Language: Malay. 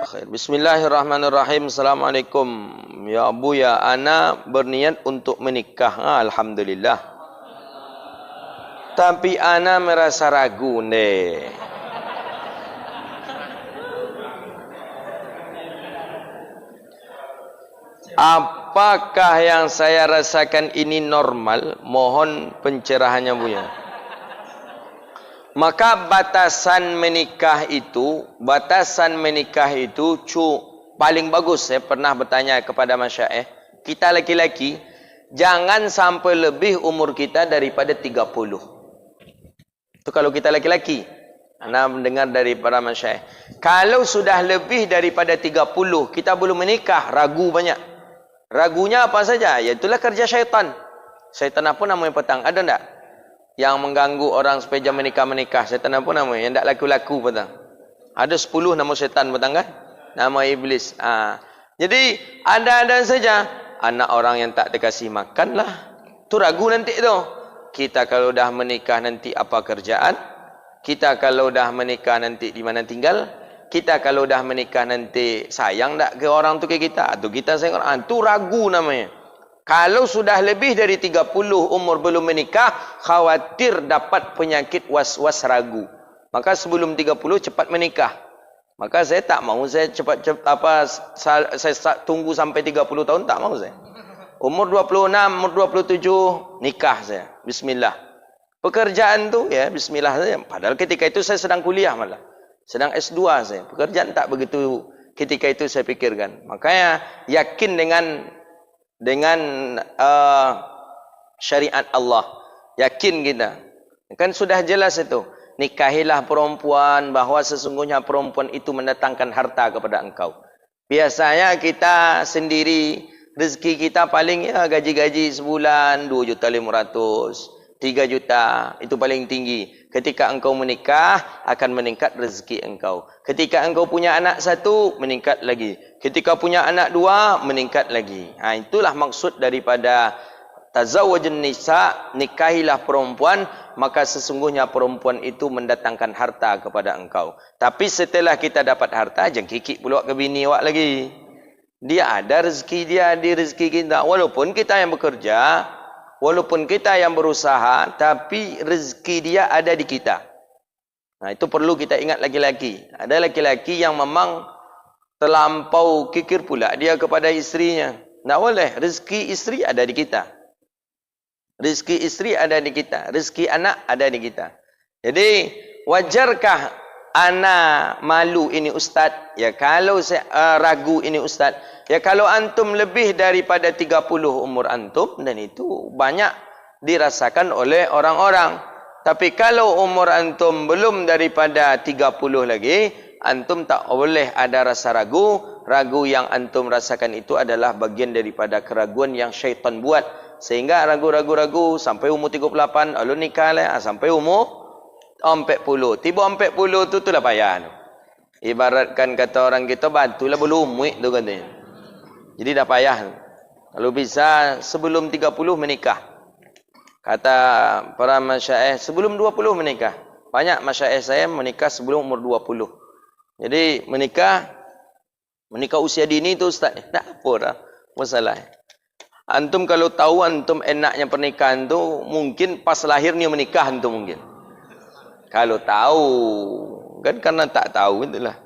Bismillahirrahmanirrahim. Assalamualaikum. Ya Abu, ya ana berniat untuk menikah. Alhamdulillah. Tapi ana merasa ragu nih. Apakah yang saya rasakan ini normal? Mohon pencerahannya, Bu ya. Maka batasan menikah itu paling bagus. Saya pernah bertanya kepada masyaikh, kita laki-laki jangan sampai lebih umur kita daripada 30. Itu kalau kita laki-laki. Anda mendengar dari para masyaikh. Kalau sudah lebih daripada 30, kita belum menikah, ragu banyak. Ragunya apa saja? Yaitulah kerja syaitan. Syaitan apa namanya petang? Ada enggak? Yang mengganggu orang supaya jangan menikah. Syaitan apa namanya? Yang tak laku-laku petang. Ada 10 nama syaitan petang kan? Nama iblis. Jadi ada-ada saja. Anak orang yang tak dikasih makan lah. Tu ragu nanti tu. Kita kalau dah menikah nanti apa kerjaan? Kita kalau dah menikah nanti di mana tinggal? Kita kalau dah menikah nanti sayang tak ke orang tu ke kita? Atau kita sayang orang? Tu ragu namanya. Kalau sudah lebih dari 30 umur belum menikah, khawatir dapat penyakit was-was ragu. Maka sebelum 30 cepat menikah. Maka saya tak mau saya saya tunggu sampai 30 tahun, tak mau saya. Umur 26, umur 27 nikah saya. Bismillah. Pekerjaan tu ya bismillah saja. Padahal ketika itu saya sedang kuliah malah. Sedang S2 saya. Pekerjaan tak begitu ketika itu saya pikirkan. Makanya yakin dengan syariat Allah. Yakin kita. Kan sudah jelas itu. Nikahilah perempuan, bahawa sesungguhnya perempuan itu mendatangkan harta kepada engkau. Biasanya kita sendiri, rezeki kita paling ya gaji-gaji sebulan 2.500.000, 3 juta, itu paling tinggi. Ketika engkau menikah, akan meningkat rezeki engkau. Ketika engkau punya anak 1, meningkat lagi. Ketika punya anak 2, meningkat lagi. Itulah maksud daripada tazawwajun nisa, nikahilah perempuan, maka sesungguhnya perempuan itu mendatangkan harta kepada engkau. Tapi setelah kita dapat harta, jangan kikik pula ke bini awak lagi. Dia ada rezeki dia, di rezeki kita. Walaupun kita yang bekerja, walaupun kita yang berusaha, tapi rezeki dia ada di kita. Itu perlu kita ingat laki-laki. Ada laki-laki yang memang terlampau kikir pula dia kepada istrinya. Tak boleh. Rezeki istri ada di kita. Rezeki istri ada di kita. Rezeki anak ada di kita. Jadi, wajarkah anak malu ini ustaz? Ya, kalau saya ragu ini ustaz. Ya, kalau antum lebih daripada 30 umur antum, dan itu banyak dirasakan oleh orang-orang. Tapi kalau umur antum belum daripada 30 lagi, antum tak boleh ada rasa ragu. Ragu yang antum rasakan itu adalah bagian daripada keraguan yang syaitan buat. Sehingga ragu-ragu sampai umur 38, lalu nikah lah, sampai umur 40. Tiba 40 tu lah payah. Ibaratkan kata orang kita, batulah berlumik tu katanya. Jadi dah payah. Kalau bisa sebelum 30 menikah. Kata para masyaikh, sebelum 20 menikah. Banyak masyaikh saya menikah sebelum umur 20. Jadi menikah usia dini tu ustaz. Tak apa dah masalah. Antum kalau tahu antum enaknya pernikahan tu, mungkin pas lahir ni menikah antum mungkin. Kalau tahu, kan karena tak tahu itulah.